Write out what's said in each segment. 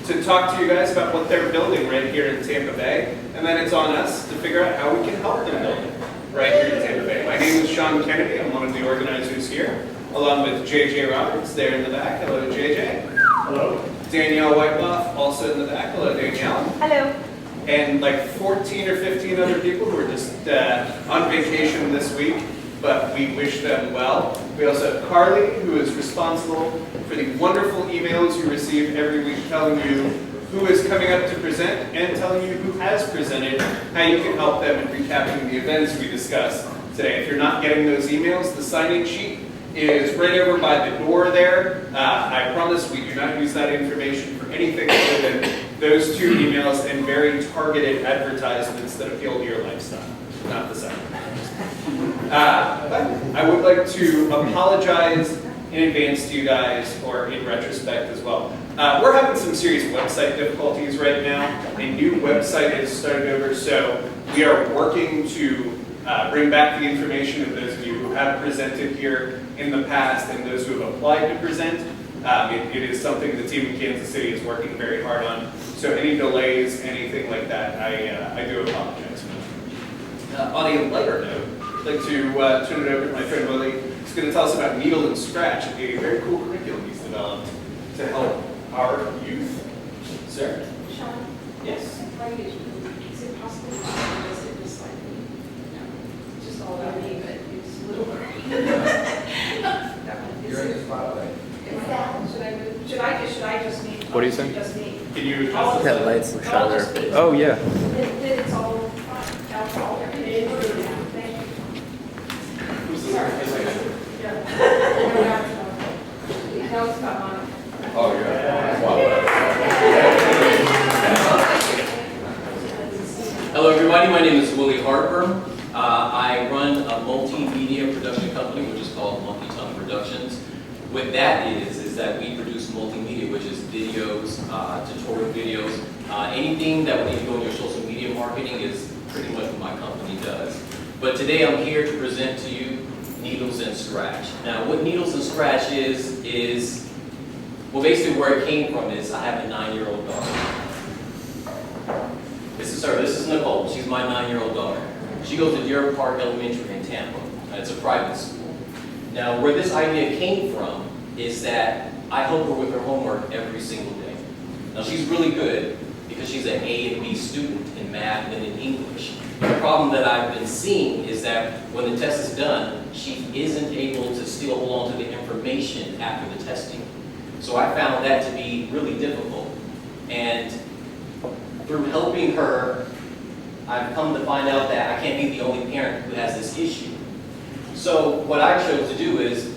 to talk to you guys about what they're building right here in Tampa Bay, and then it's on us to figure out how we can help them build it right here in Tampa Bay. My name is Sean Kennedy. I'm one of the organizers here, along with JJ Roberts there in the back. Hello, JJ. Hello. Danielle Whiteloff, also in the back. Hello, Danielle. Hello. And like 14 or 15 other people who are just on vacation this week, but we wish them well. We also have Carly, who is responsible for the wonderful emails you receive every week telling you who is coming up to present and telling you who has presented, how you can help them in recapping the events we discussed today. If you're not getting those emails, the sign-in sheet is right over by the door there. I promise we do not use that information for anything other than those two emails and very targeted advertisements that appeal to your lifestyle, not the second. But I would like to apologize in advance to you guys, or in retrospect as well. We're having some serious website difficulties right now. A new website has started over, so we are working to bring back the information of those of you who have presented here in the past and those who have applied to present. It is something the team in Kansas City is working very hard on. So any delays, anything like that, I do apologize for. On a lighter note, I'd like to turn it over to my friend Willie. He's going to tell us about Needle and Scratch, a very cool curriculum he's developed to help our youth. Sir? Sean? Yes? Is it possible to adjust it just slightly? No. It's just all about me, but it's a little blurry. You're in the spotlight. Is that, should I just need? What are you saying? Just me. Can you All adjust Yeah, this? lights and I'll shutter. just put it- Oh, yeah. Then it's all, alcohol, everything. Thank you. Who's the Sorry. second? Yeah. No, it's not mine. Oh, yeah. Hello everybody, my name is Willie Harper. I run a multimedia production company which is called Monkey Tongue Productions. What that is that we produce multimedia, which is videos, tutorial videos. Anything that would need to go in your social media marketing is pretty much what my company does. But today I'm here to present to you Needles and Scratch. Now what Needles and Scratch is well, basically where it came from is I have a 9-year-old daughter. This is her, this is Nicole, she's my 9-year-old daughter. She goes to Deer Park Elementary in Tampa, and it's a private school. Now where this idea came from is that I help her with her homework every single day. Now she's really good because she's an A and B student in math and in English. The problem that I've been seeing is that when the test is done, she isn't able to still hold on to the information after the testing. So I found that to be really difficult. And through helping her, I've come to find out that I can't be the only parent who has this issue. So what I chose to do is,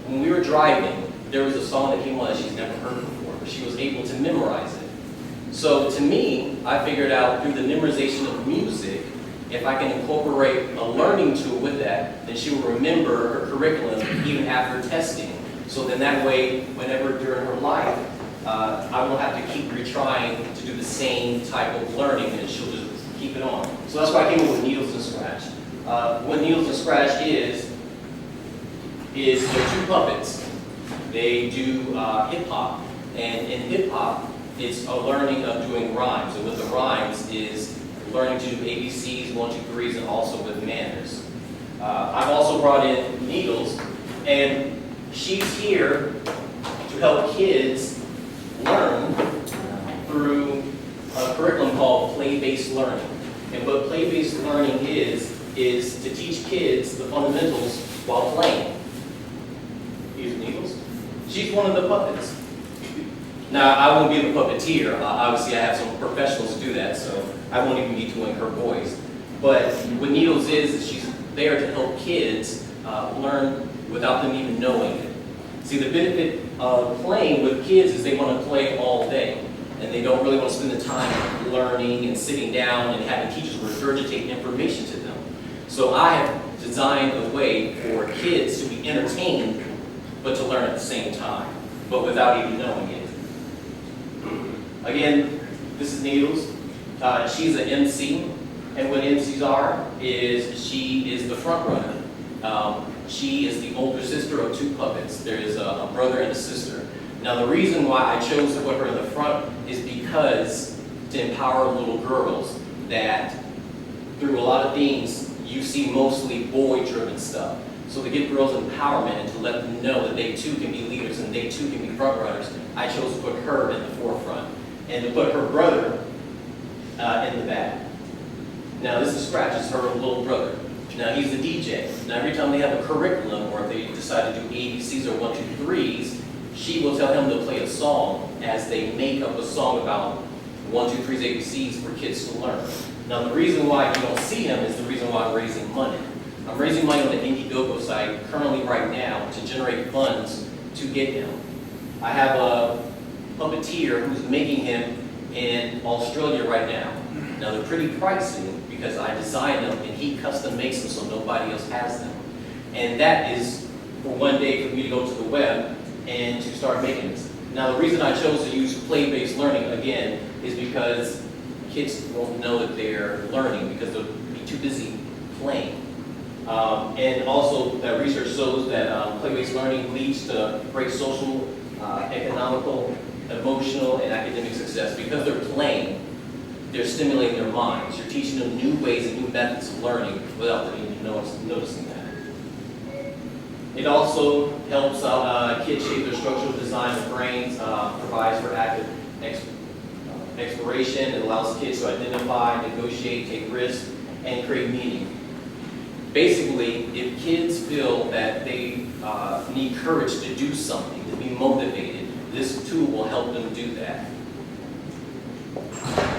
when we were driving, there was a song that came on that she's never heard before, but she was able to memorize it. So to me, I figured out through the memorization of music, if I can incorporate a learning tool with that, then she will remember her curriculum even after testing. So then that way, whenever during her life, I won't have to keep retrying to do the same type of learning, and she'll just keep it on. So that's why I came up with Needles and Scratch. What Needles and Scratch is they're two puppets. They do hip-hop, and in hip-hop, it's a learning of doing rhymes, and with the rhymes is learning to do ABCs, 1, 2, 3s, and also with manners. I've also brought in Needles, and she's here to help kids learn through a curriculum called play-based learning. And what play-based learning is to teach kids the fundamentals while playing. Here's Needles. She's one of the puppets. Now, I won't be the puppeteer. Obviously, I have some professionals to do that, so I won't even be doing her voice. But what Needles is she's there to help kids learn without them even knowing it. See, the benefit of playing with kids is they want to play all day, and they don't really want to spend the time learning and sitting down and having teachers regurgitate information to them. So I have designed a way for kids to be entertained, but to learn at the same time, but without even knowing it. Again, this is Needles. She's an MC, and what MCs are is she is the front runner. She is the older sister of two puppets. There is a brother and a sister. Now, the reason why I chose to put her in the front is because to empower little girls that through a lot of things, you see mostly boy-driven stuff. So to give girls empowerment and to let them know that they too can be leaders and they too can be front runners, I chose to put her in the forefront and to put her brother in the back. Now this is Scratch, is her little brother. Now he's the DJ. Now every time they have a curriculum or if they decide to do ABCs or 1, 2, 3s, she will tell him to play a song as they make up a song about 1, 2, 3's ABCs for kids to learn. Now the reason why you don't see him is the reason why I'm raising money. I'm raising money on the Indiegogo site currently right now to generate funds to get him. I have a puppeteer who's making him in Australia right now. Now they're pretty pricey because I designed them and he custom makes them so nobody else has them. And that is for one day for me to go to the web and to start making this. Now the reason I chose to use play-based learning again is because kids won't know that they're learning because they'll be too busy playing. And also that research shows that play-based learning leads to great social, economical, emotional, and academic success. Because they're playing, they're stimulating their minds. You're teaching them new ways and new methods of learning without them even noticing that. It also helps kids shape their structural design of brains, provides for active exploration. It allows kids to identify, negotiate, take risks, and create meaning. Basically, if kids feel that they need courage to do something, to be motivated, this tool will help them do that.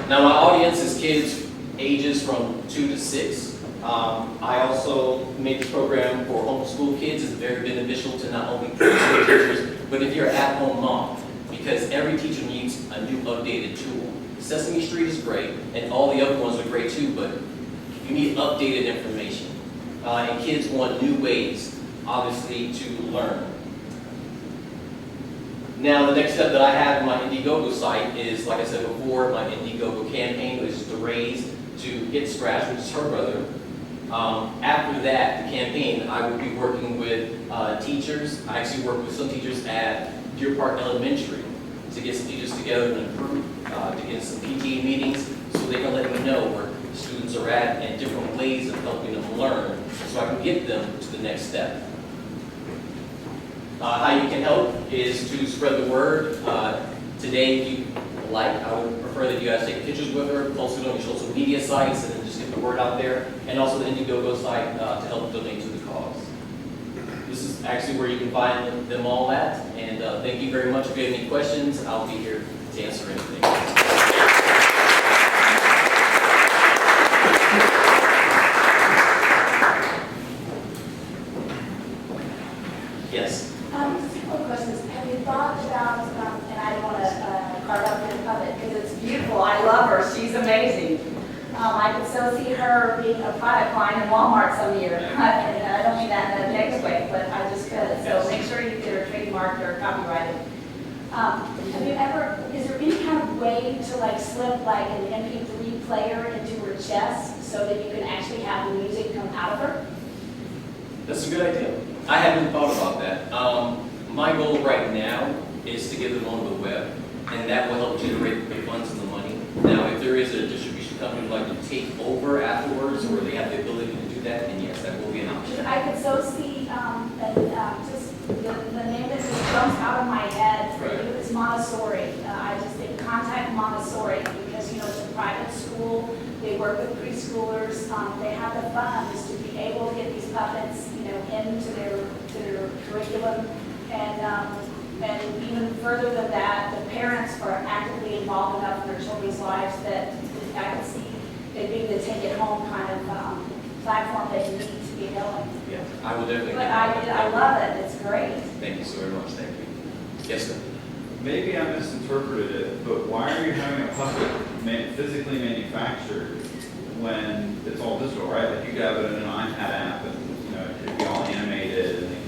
Now, my audience is kids ages from 2 to 6. I also made this program for homeschool kids. It's very beneficial to not only teachers, but if you're an at-home mom, because every teacher needs a new updated tool. Sesame Street is great, and all the other ones are great too, but you need updated information. And kids want new ways, obviously, to learn. Now, the next step that I have in my Indiegogo site is, like I said before, my Indiegogo campaign, which is to raise to get Scratch, which is her brother. After that, the campaign, I will be working with teachers. I actually work with some teachers at Deer Park Elementary to get some teachers together and improve, to get some PTA meetings so they can let me know where students are at and different ways of helping them learn so I can get them to the next step. How you can help is to spread the word. Today, if you like, I would prefer that you guys take pictures with her, post it on your social media sites, and then just get the word out there. And also the Indiegogo site to help donate to the cause. This is actually where you can find them all at. And thank you very much. If you have any questions, I'll be here to answer anything. Yes. Just a couple of questions. Have you thought about, and I don't want to carve up your puppet because it's beautiful. I love her. She's amazing. I could so see her being a product line in Walmart some year. And I don't mean that in a negative way, but I just could. So make sure you get her trademarked or copyrighted. Have you ever, is there any kind of way to like slip like an MP3 player into her chest so that you can actually have the music come out of her? That's a good idea. I haven't thought about that. My goal right now is to get them on the web, and that will help generate the funds and the money. Now, if there is a distribution company who would like to take over afterwards, or they have the ability to do that, then yes, that will be an option. I could so see, just the name that just jumps out of my head for you is Montessori. I just think contact Montessori because, you know, it's a private school. They work with preschoolers. They have the funds to be able to get these puppets, you know, into their curriculum. And even further than that, the parents are actively involved enough in their children's lives that I could see it being the take it home kind of platform that you need to be going. Yeah, I will definitely. But I love it. It's great. Thank you so very much. Thank you. Yes, sir. Maybe I misinterpreted it, but why are you having a puppet physically manufactured when it's all digital, right? Like you could have it in an iPad app and, you know, it could be all animated and you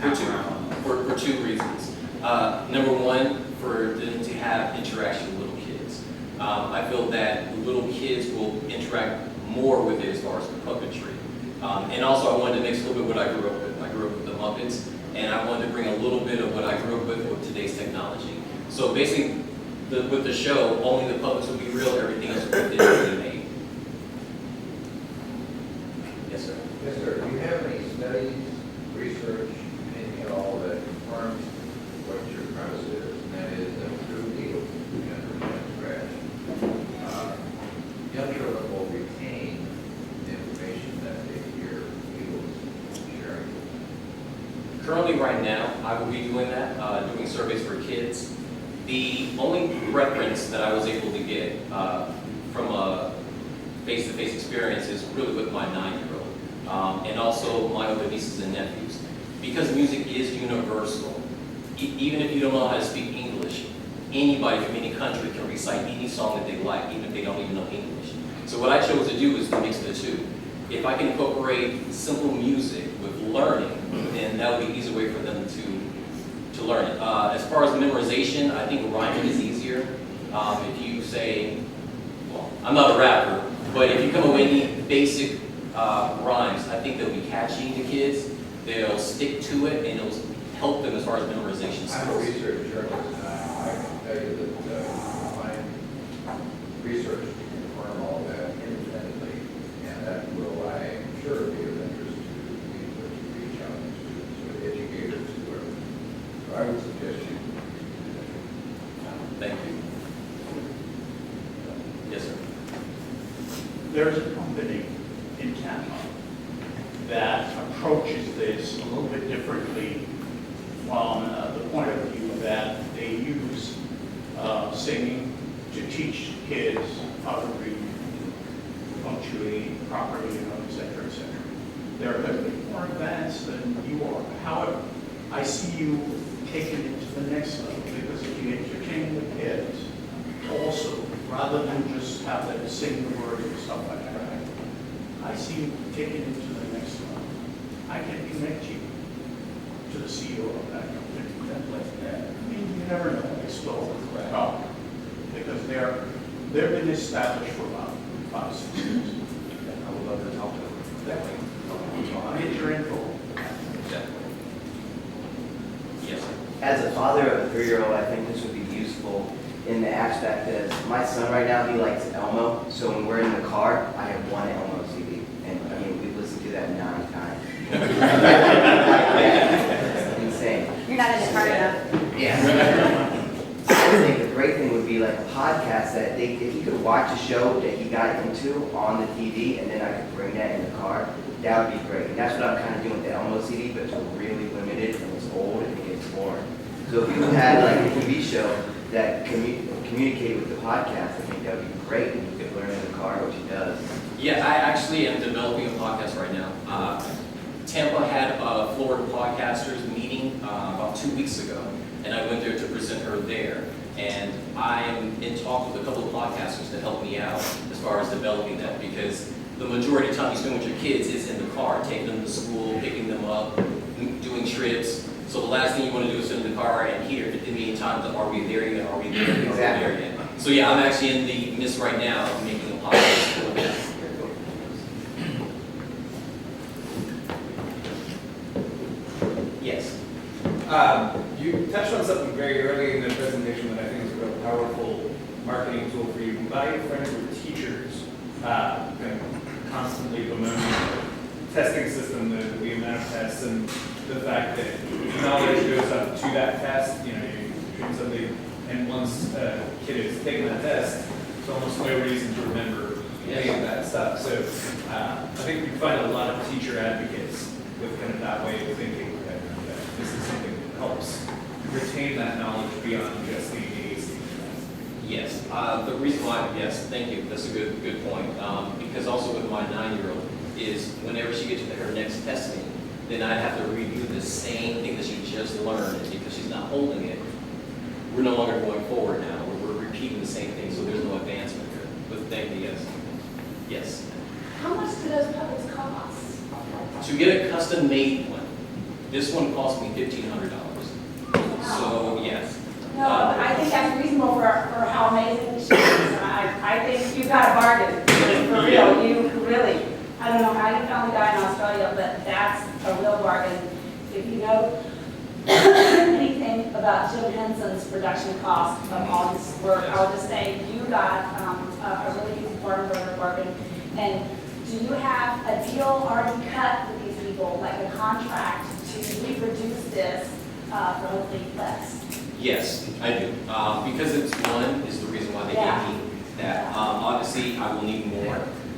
can tap around on it. For two reasons. Number one, for them to have interaction with little kids. I feel that little kids will interact more with it as far as the puppetry. And also I wanted to mix a little bit what I grew up with. I grew up with the Muppets, and I wanted to bring a little bit of what I grew up with today's technology. So basically, with the show, only the puppets will be real, everything else will be digitally made. Yes, sir. Yes, sir. Do you have any studies, research, anything at all that confirms what your premise is, and that is that through needle and scratch, young children will retain the information that they hear needles sharing? Currently, right now, I will be doing that, doing surveys for kids. The only reference that I was able to get from a face-to-face experience is really with my 9-year-old, and also my other nieces and nephews. Because music is universal, even if you don't know how to speak English, anybody from any country can recite any song that they like, even if they don't even know English. So what I chose to do is to mix the two. If I can incorporate simple music with learning, then that would be an easy way for them to learn it. As far as memorization, I think rhyming is easier. If you say, well, I'm not a rapper, but if you come up with any basic rhymes, I think they'll be catchy to kids. They'll stick to it, and it'll help them as far as memorization I'm a skills. research journalist, and I can tell you that my research can confirm all that independently, and that will, I'm sure, be of interest to people that you reach out to students or educators, whoever. So I would suggest you do that. Thank you. Yes, sir. There's a company in Tampa that approaches this a little bit differently from the point of view that they use singing to teach kids how to read, punctuate properly, et cetera, et cetera. They're a little bit more advanced than you are. However, I see you taking it to the next level, because if you entertain the kids also, rather than just have them sing the words and stuff like that, I see you taking it to the next level. I can connect you to the CEO of that company. I mean, you never know, explore, talk, because they've been established for about 5-6 years. I would love to talk to them. Definitely. So I hit your info. Definitely. Yes, sir. As a father of a 3-year-old, I think this would be useful in the aspect that my son right now, he likes Elmo. So when we're in the car, I have one Elmo CD. And I mean, we've listened to that 9 times. It's insane. You're not in the car enough. Yeah. I think the great thing would be like a podcast that if he could watch a show that he got into on the TV, and then I could bring that in the car, that would be great. And that's what I'm kind of doing with the Elmo CD, but it's really limited and it's old and it gets boring. So if you had like a TV show that communicated with the podcast, I think that would be great, and you could learn in the car, which he does. Yeah, I actually am developing a podcast right now. Tampa had a Florida podcasters meeting about 2 weeks ago, and I went there to present her there. And I'm in talk with a couple of podcasters to help me out as far as developing that, because the majority of the time you spend with your kids is in the car, taking them to school, picking them up, doing trips. So the last thing you want to do is sit in the car and hear 50 million times, are we there yet? Are we there yet? Are we there yet? So yeah, I'm actually in the midst right now of making a podcast for that. Yes. You touched on something very early in the presentation that I think is a real powerful marketing tool for you. A lot of your friends were teachers, kind of constantly bemoaning the testing system, the amount of tests, and the fact that knowledge goes up to that test. You know, you treat somebody, and once a kid has taken that test, there's almost no reason to remember any of that stuff. So I think you find a lot of teacher advocates with kind of that way of thinking that this is something that helps retain that knowledge beyond just the AAC. Yes. The reason why, yes, thank you. That's a good point. Because also with my 9-year-old is whenever she gets to her next testing, then I have to review the same thing that she just learned, and because she's not holding it. We're no longer going forward now. We're repeating the same thing, so there's no advancement there. But thank you, yes. Yes. How much do those puppets cost? To get a custom-made one, this one cost me $1,500. So, yes. No, I think that's reasonable for how amazing she is. I think you got a bargain, for real. You really, I don't know how you found the guy in Australia, but that's a real bargain. If you know about Jim Henson's production cost of all this work. I would just say you got a really good bargain burner bargain. And do you have a deal already cut with these people, like a contract to reproduce this for hopefully less? Yes, I do. Because it's one is the reason why they Yeah. gave me that. Obviously, I will need more,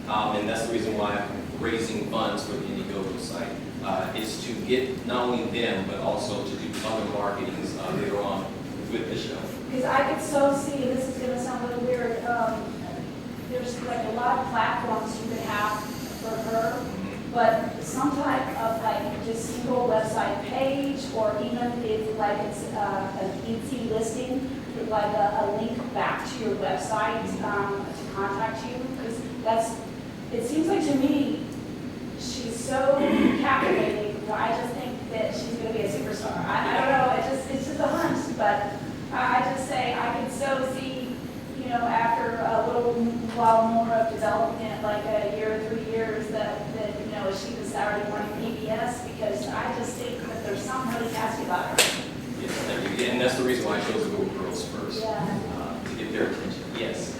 and that's the reason why I'm raising funds for the Indiegogo site. Is to get not only them, but also to do other marketings later on with the show. Because I could so see, this is gonna sound a little weird, there's like a lot of platforms you could have for her, but some type of like just single website page, or even if like it's an Etsy listing, with like a link back to your website to contact you, because it seems like to me, she's so captivating, I just think that she's gonna be a superstar. I don't know, it's just a hunch, but I just say, I can so see, after a little while more of developing it, like a year or 3 years, that she was Saturday morning PBS, because I just think that there's something really nasty about her. Yes, thank you. And that's the reason why I chose to go with girls first, Yeah. to get their attention. Yes.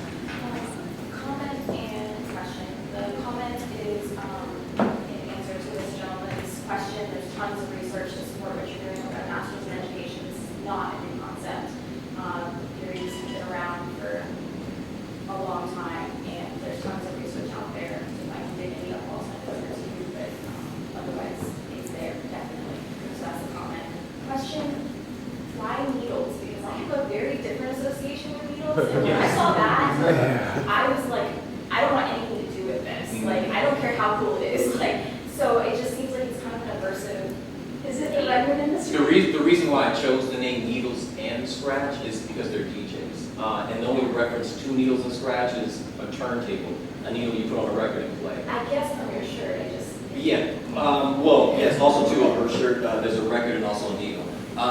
Comment and question. The comment is in answer to this gentleman's question. There's tons of research to support what you're doing with our master's in education. It's not a new concept. Theories have been around for a long time, and there's tons of research out there. If I can dig any up, I'll send it over to you, but otherwise it's there, definitely. So that's the comment. Question, why needles? Because I have a very different association with needles, and when I saw that, I was like, I don't want anything to do with this. Like, I don't care how cool it is. Like, so it just seems like it's kind of an aversive. Is it the record industry? The reason why I chose the name Needles and Scratch is because they're DJs. And the only reference to Needles and Scratch is a turntable, a needle you put on a record and play. I guess from your shirt, I just. Yeah, well, yes, also too on her shirt, there's a record and also a needle.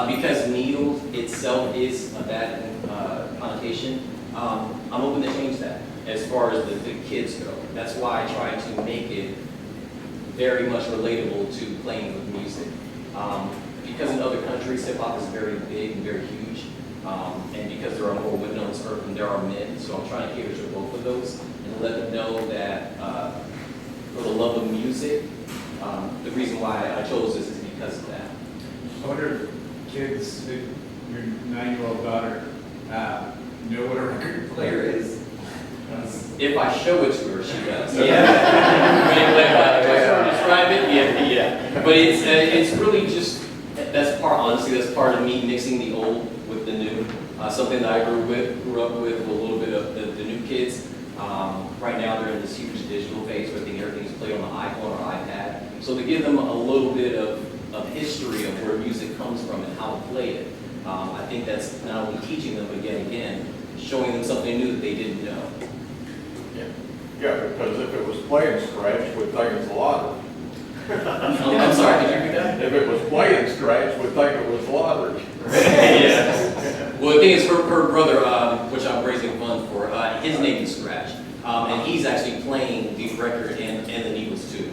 Because needle itself is a bad connotation, I'm hoping to change that as far as the kids go. That's why I try to make it very much relatable to playing with music. Because in other countries, hip hop is very big and very huge, and because there are more women on this earth than there are men, so I'm trying to cater to both of those and let them know that for the love of music, the reason why I chose this is because of that. I wonder if kids, your 9-year-old daughter, know what a record player is? If I show it to her, she does. Yeah. If I sort of describe it, yeah. But it's really just, honestly, that's part of me mixing the old with the new. Something that I grew up with a little bit of the new kids. Right now they're in this huge digital phase where I think everything's played on the iPhone or iPad. So to give them a little bit of history of where music comes from and how to play it, I think that's not only teaching them, but again, showing them something new that they didn't know. Yeah, because if it was playing Scratch, we'd think it's lottery. I'm sorry, could you repeat that? If it was playing Scratch, we'd think it was lottery. Yeah. Well, the thing is, her brother, which I'm raising funds for, his name is Scratch. And he's actually playing the record and the needles too.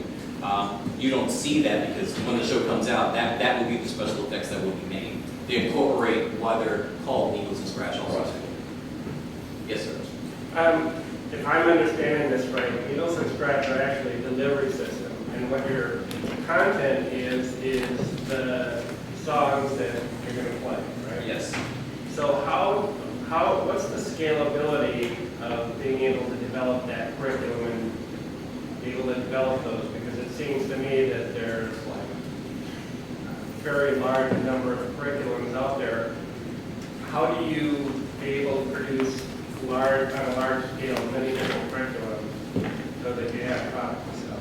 You don't see that because when the show comes out, that will be the special effects that will be made. They incorporate why they're called needles and Scratch also. Yes, sir. If I'm understanding this right, Needles and Scratch are actually a delivery system, and what your content is the songs that you're going to play, right? Yes. So what's the scalability of being able to develop that curriculum and be able to develop those? Because it seems to me that there's like a very large number of curriculums out there. How do you be able to produce on a large scale, many different curriculums so that you have products? So.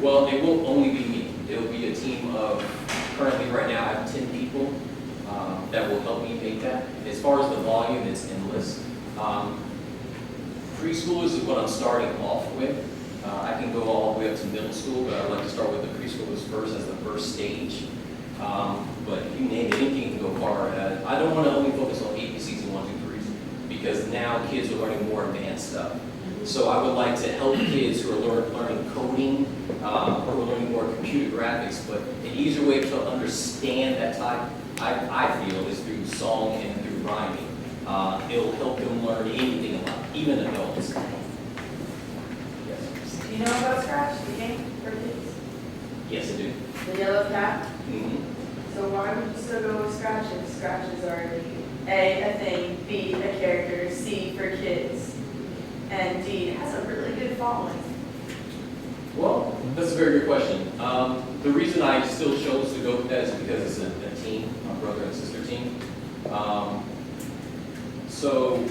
Well, it won't only be me. It'll be a team of, currently right now I have 10 people that will help me make that. As far as the volume, it's endless. Preschoolers is what I'm starting off with. I can go all the way up to middle school, but I'd like to start with the preschoolers first as the first stage. But if you name it, anything can go far. I don't want to only focus on ABCs and 1, 2, 3s because now kids are learning more advanced stuff. So I would like to help kids who are learning coding, who are learning more computer graphics, but an easier way to understand that type I feel, is through song and through rhyming. It'll help them learn anything in life, even adults. Yes, Do you know about Scratch, the game for kids? yes, I do. The yellow cat? Mhm. So why would you still go with Scratch if Scratch is already A, a thing, B, a character, C, for kids, and D, has a really good following? Well, that's a very good question. The reason I still chose to go with that is because it's a team, a brother and sister team. So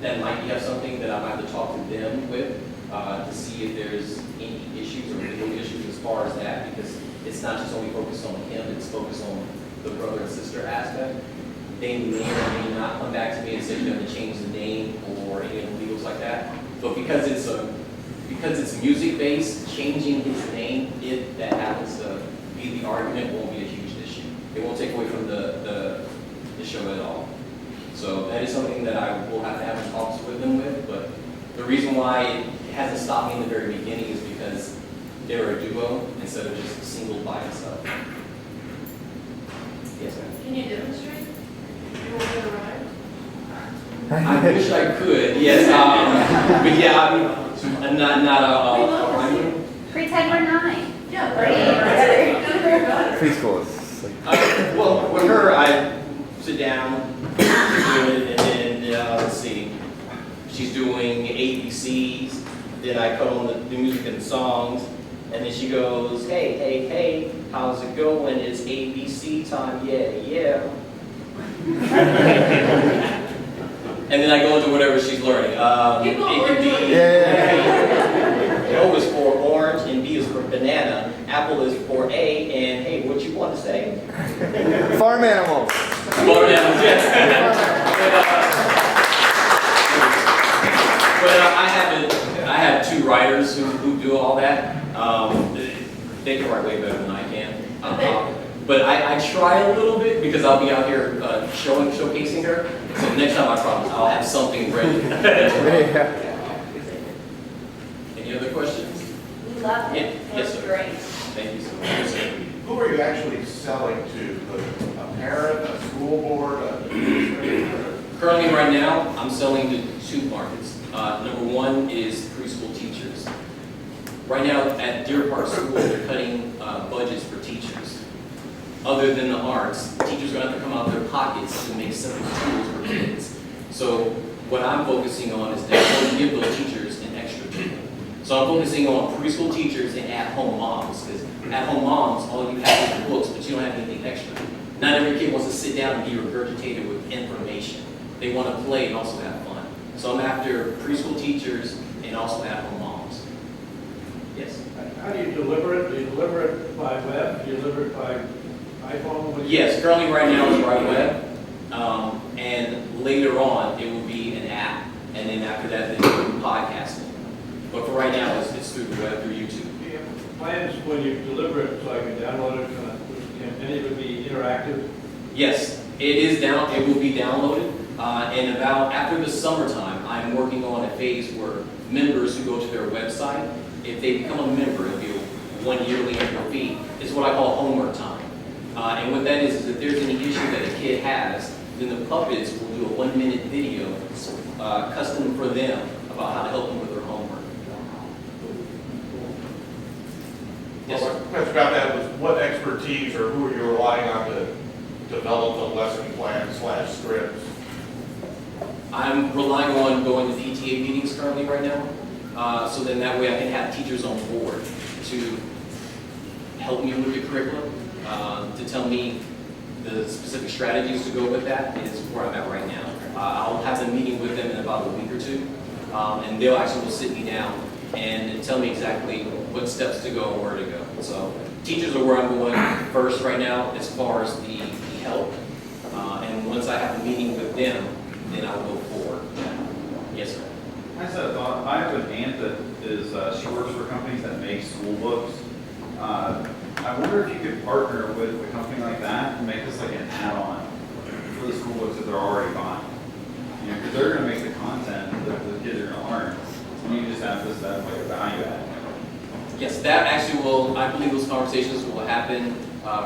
that might have something that I might have to talk to them with to see if there's any issues or legal issues as far as that, because it's not just only focused on him, it's focused on the brother and sister aspect. They may or may not come back to me and say you're going to change the name or any of the legals like that. But because it's music based, changing his name, if that happens to be the argument, won't be a huge issue. It won't take away from the show at all. So that is something that I will have to have talks with them with. But the reason why it hasn't stopped me in the very beginning is because they're a duo instead of just single by itself. Yes, ma'am. Can you demonstrate? You want me to rhyme? I wish I could, yes. But yeah, I'm not a rhymer. Pretend we're 9. Yeah, Right. Preschool is like, Well, with her, I sit down, do it, and then, let's see, she's doing ABCs, then I cut on the music and the songs, and then she goes, hey, hey, hey, how's it going? It's ABC time, yeah, yeah. And then I go into whatever she's learning. Keep going, It could we're be, yeah. O is for orange, and B is for banana, apple is for A, and hey, what you want to say? farm animals. Farm animals, yes. But I have 2 writers who do all that. They can write way better than I can. But I try a little bit because I'll be out here showcasing her. So next time I promise I'll have something ready. Yeah. Any other questions? We love it. Yes, It's sir. great. Thank you so much. Who are you actually selling to? A parent, a school board, a administrator? Currently, right now, I'm selling to 2 markets. Number 1 is preschool teachers. Right now, at Deer Park School, they're cutting budgets for teachers. Other than the arts, teachers are going to have to come out of their pockets to make simple tools for kids. So what I'm focusing on is that we give those teachers an extra tool. So I'm focusing on preschool teachers and at-home moms, because at-home moms, all you have is books, but you don't have anything extra. Not every kid wants to sit down and be regurgitated with information. They want to play and also have fun. So I'm after preschool teachers and also at-home moms. Yes? How do you deliver it? Do you deliver it by web? Do you deliver it by iPhone? Yes, currently right now it's right web. And later on, it will be an app. And then after that, then we'll do podcasting. But for right now, it's through the web, through YouTube. Do you have plans when you deliver it so I can download it? Can any of it be interactive? Yes, it is down. It will be downloaded. And about after the summertime, I'm working on a phase where members who go to their website, if they become a member, it'll be a 1 yearly annual fee. It's what I call homework time. And what that is if there's any issue that a kid has, then the puppets will do a 1-minute video custom for them about how to help them with their homework. Yes, sir. My question about that was what expertise or who are you relying on to develop the lesson plan / scripts? I'm relying on going to PTA meetings currently right now, so then that way I can have teachers on board to help me with the curriculum, to tell me the specific strategies to go with that is where I'm at right now. I'll have a meeting with them in about a week or 2, and they'll actually will sit me down and tell me exactly what steps to go and where to go. So teachers are where I'm going first right now as far as the help, and once I have a meeting with them, then I'll go forward. Yes, sir. I just had a thought. I have an aunt that is, she works for companies that make school books. I wonder if you could partner with a company like that and make this like an add-on for the school books that they're already buying. You know, because they're going to make the content that the kids are going to learn. And you just have this as like a value add. Yes, that actually will, I believe those conversations will happen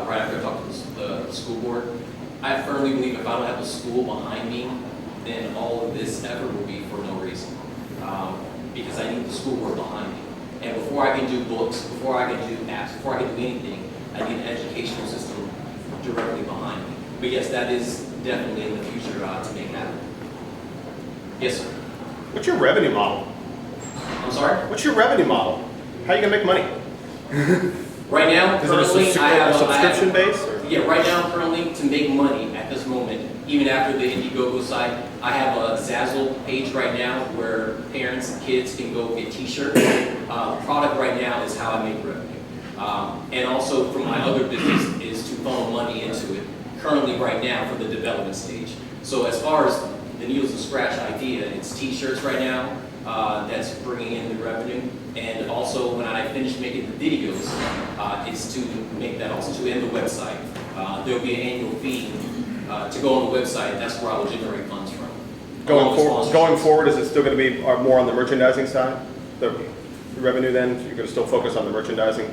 right after I talked to the school board. I firmly believe if I don't have the school behind me, then all of this effort will be for no reason. Because I need the school board behind me. And before I can do books, before I can do apps, before I can do anything, I need an educational system directly behind me. But yes, that is definitely in the future to make happen. Yes, sir. What's your revenue model? I'm sorry? What's your revenue model? How are you gonna make money? Right now, Is it currently, a I have subscription base? Or? Yeah, right now, currently, to make money at this moment, even after the Indiegogo site, I have a Zazzle page right now where parents and kids can go get t-shirts. The product right now is how I make revenue. And also for my other business is to funnel money into it, currently right now for the development stage. So as far as the Needles and Scratch idea, it's t-shirts right now that's bringing in the revenue. And also when I finish making the videos, it's to make that also to end the website. There'll be an annual fee to go on the website. That's where I will generate funds from. Going forward, is it still going to be more on the merchandising side? The revenue then? You're going to still focus on the merchandising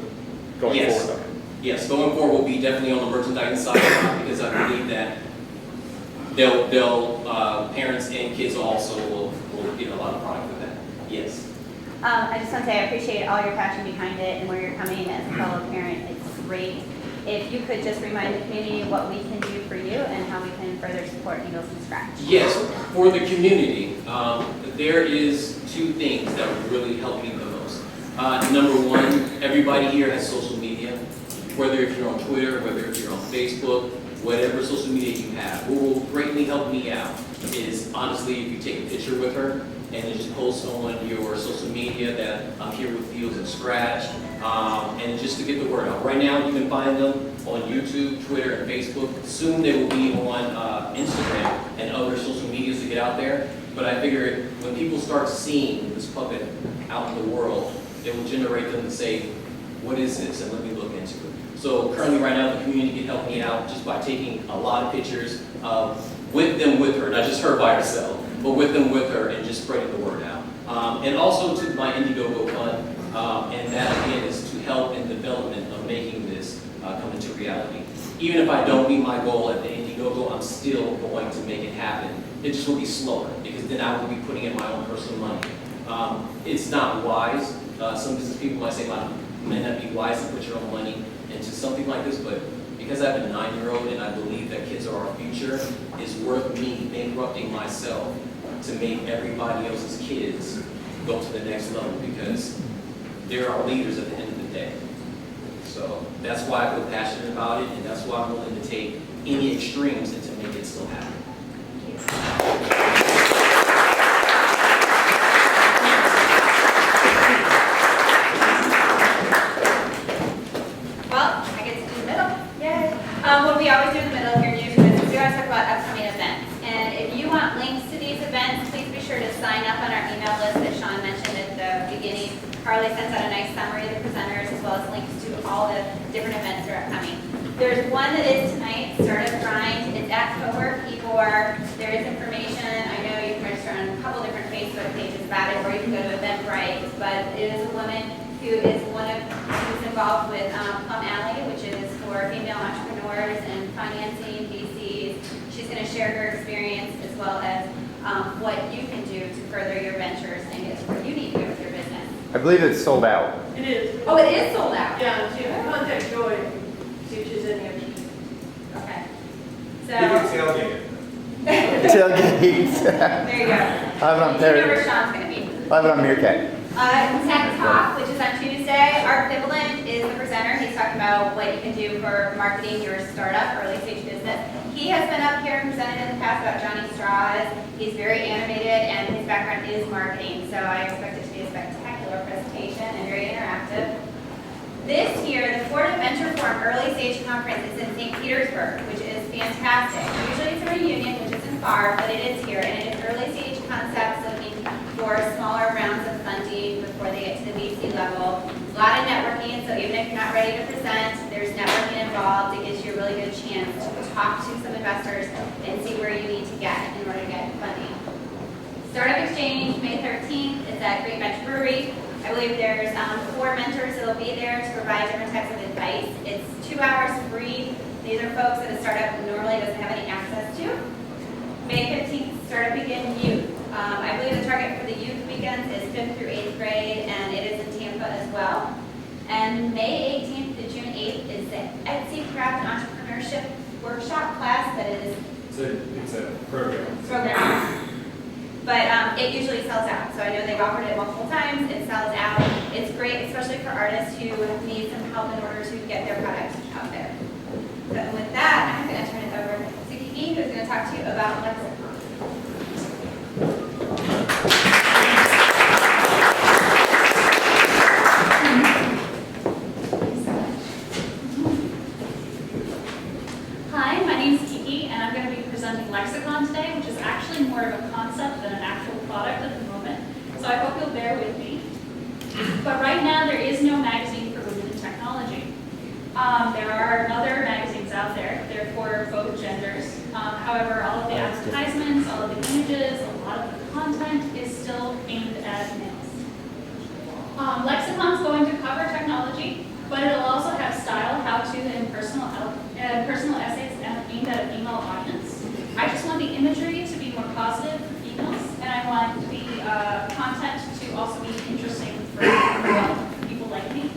going forward? Okay. Yes, going forward will be definitely on the merchandising side because I believe that parents and kids also will get a lot of product for that. Yes. I just want to say I appreciate all your passion behind it and where you're coming as a fellow parent. It's great. If you could just remind the community what we can do for you and how we can further support Needles and Scratch. Yes, for the community, there is two things that would really help me the most. Number one, everybody here has social media, whether if you're on Twitter, whether if you're on Facebook, whatever social media you have. What will greatly help me out is honestly if you take a picture with her and then just post on your social media that I'm here with Needles and Scratch, and just to get the word out. Right now you can find them on YouTube, Twitter, and Facebook. Soon they will be on Instagram and other social medias to get out there. But I figure when people start seeing this puppet out in the world, it will generate them to say, what is this? And let me look into it. So currently right now the community can help me out just by taking a lot of pictures with her, not just her by herself, but with her and just spreading the word out. And also to my Indiegogo fund, and that again is to help in development of making this come into reality. Even if I don't meet my goal at the Indiegogo, I'm still going to make it happen. It just will be slower because then I will be putting in my own personal money. It's not wise. Some business people might say it may not be wise to put your own money into something like this, but because I have a 9-year-old and I believe that kids are our future, it's worth me bankrupting myself to make everybody else's kids go to the next level because they're our leaders at the end of the day. So that's why I feel passionate about it, and that's why I'm willing to take any extremes and to make it still happen. Well, I get to do the middle. Yay. What we always do in the middle, if you're new to this, is we always talk about upcoming events. And if you want links to these events, please be sure to sign up on our email list that Sean mentioned at the beginning. Carly sends out a nice summary of the presenters as well as links to all the different events that are upcoming. There's one that is tonight, Startup Grind. It's at Cowork Ebor. There is information. I know you can register on a couple different Facebook pages about it, or you can go to Eventbrite. But it is a woman who is who's involved with Plum Alley, which is for female entrepreneurs and financing VCs. She's going to share her experience as well as what you can do to further your ventures and get to where you need to go with your business. I believe it's sold out. It is. Oh, it is sold out? Yeah, so you can contact Joy, see if she's any of you. Okay. So, You can tailgate it. Tailgate. there you go. I have it on You know where Perry. Sean's going to be. I have it on Meerkat. Tech Talk, which is on Tuesday. Art Pivolant is the presenter. He's talking about what you can do for marketing your startup, early stage business. He has been up here and presented in the past about Johnny Straws. He's very animated and his background is marketing. So I expect it to be a spectacular presentation and very interactive. This year, the Florida Venture Forum Early Stage Conference is in St. Petersburg, which is fantastic. Usually it's a reunion, which isn't far, but it is here. And it is early stage concepts looking for smaller rounds of funding before they get to the VC level. A lot of networking, so even if you're not ready to present, there's networking involved. It gives you a really good chance to talk to some investors and see where you need to get in order to get funding. Startup Exchange, May 13th, is at Great Bench Brewery. I I believe there's 4 mentors that'll be there to provide different types of advice. It's 2 hours free. These are folks that a startup normally doesn't have any access to. May 15th, Startup Weekend Youth. I believe the target for the youth weekends is 5th through 8th grade, and it is in Tampa as well. And May 18th to June 8th is the Etsy Craft and Entrepreneurship Workshop class that is It's a program. program. But it usually sells out. So I know they've offered it multiple times. It sells out. It's great, especially for artists who need some help in order to get their products out there. So with that, I'm going to turn it over to Kiki, who's going to talk to you about Lexicon. Hi, my name is Kiki, and I'm going to be presenting Lexicon today, which is actually more of a concept than an actual product at the moment. So I hope you'll bear with me. But right now, there is no magazine for women in technology. There are other magazines out there. They're for both genders. However, all of the advertisements, all of the images, a lot of the content is still aimed at males. Lexicon's going to cover technology, but it'll also have style, how-to, and personal essays aimed at a female audience. I just want the imagery to be more positive for females, and I want the content to also be interesting for people like me.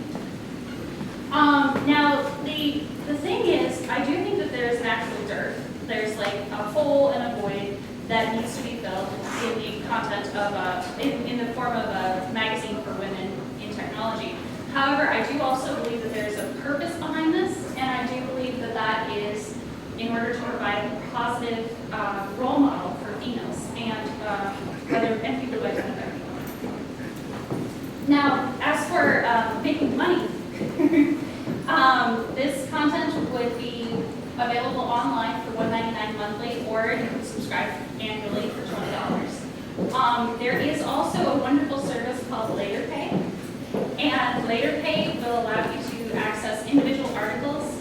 Now, the thing is, I do think that there's an actual dearth. There's like a hole and a void that needs to be filled in the content of in the form of a magazine for women in technology. However, I do also believe that there's a purpose behind this, and I do believe that that is in order to provide a positive role model for females and people who identify with females. Now, as for making money, this content would be available online for $1.99 monthly, or you can subscribe annually for $20. There is also a wonderful service called Later Pay, and Later Pay will allow you to access individual articles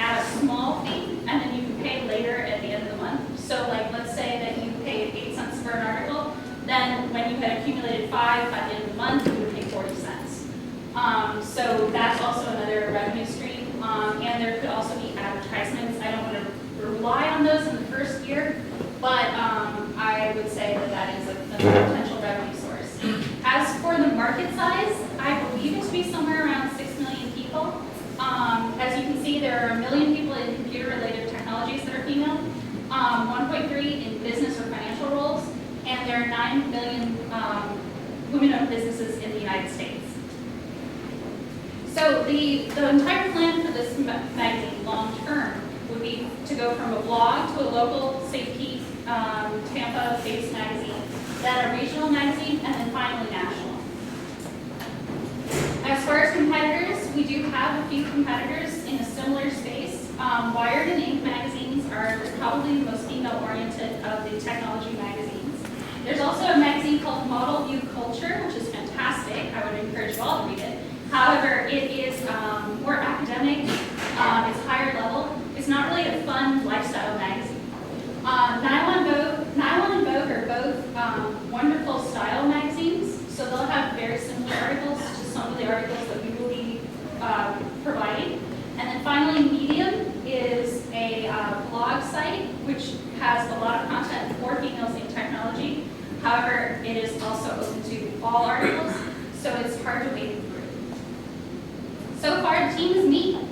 at a small fee, and then you can pay later at the end of the month. So, like, let's say that you paid 8 cents for an article, then when you had accumulated 5 by the end of the month, you would pay 40 cents. So that's also another revenue stream, and there could also be advertisements. I don't want to rely on those in the first year, but I would say that that is a potential revenue source. As for the market size, I believe it to be somewhere around 6 million people. As you can see, there are 1 million people in computer-related technologies that are female, 1.3 in business or financial roles, and there are 9 million women-owned businesses in the United States. So the entire plan for this magazine, long-term, would be to go from a blog to a local safety Tampa-based magazine, then a regional magazine, and then finally national. As far as competitors, we do have a few competitors in a similar space. Wired and Inc. magazines are probably the most female-oriented of the technology magazines. There's also a magazine called Model View Culture, which is fantastic. I would encourage you all to read it. However, it is more academic, it's higher level. It's not really a fun lifestyle magazine. Nylon and Vogue are both wonderful style magazines, so they'll have very similar articles to some of the articles that we will be providing. And then finally, Medium is a blog site which has a lot of content for females in technology. However, it is also open to all articles, so it's hard to wade through. So far, the team is me.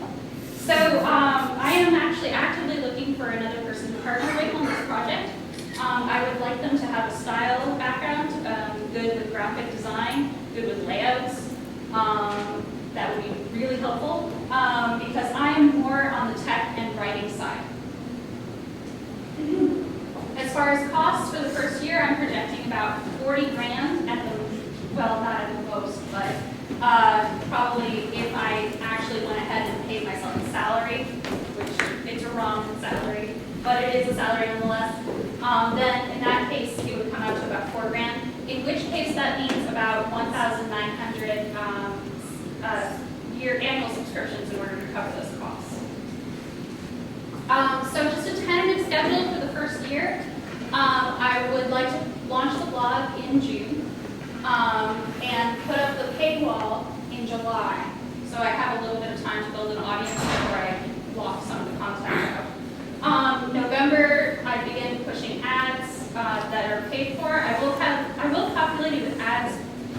So I am actually actively looking for another person to partner with on this project. I would like them to have a style background, good with graphic design, good with layouts. That would be really helpful because I am more on the tech and writing side. As far as costs for the first year, I'm projecting about 40 grand at the, well, not at the most, but probably if I actually went ahead and paid myself a salary, which it's a wrong salary, but it is a salary nonetheless, then in that case, it would come out to about 4 grand, in which case that means about 1,900 year annual subscriptions in order to cover those costs. So just a tentative schedule for the first year. I would like to launch the blog in June. paid for. I will populate it with ads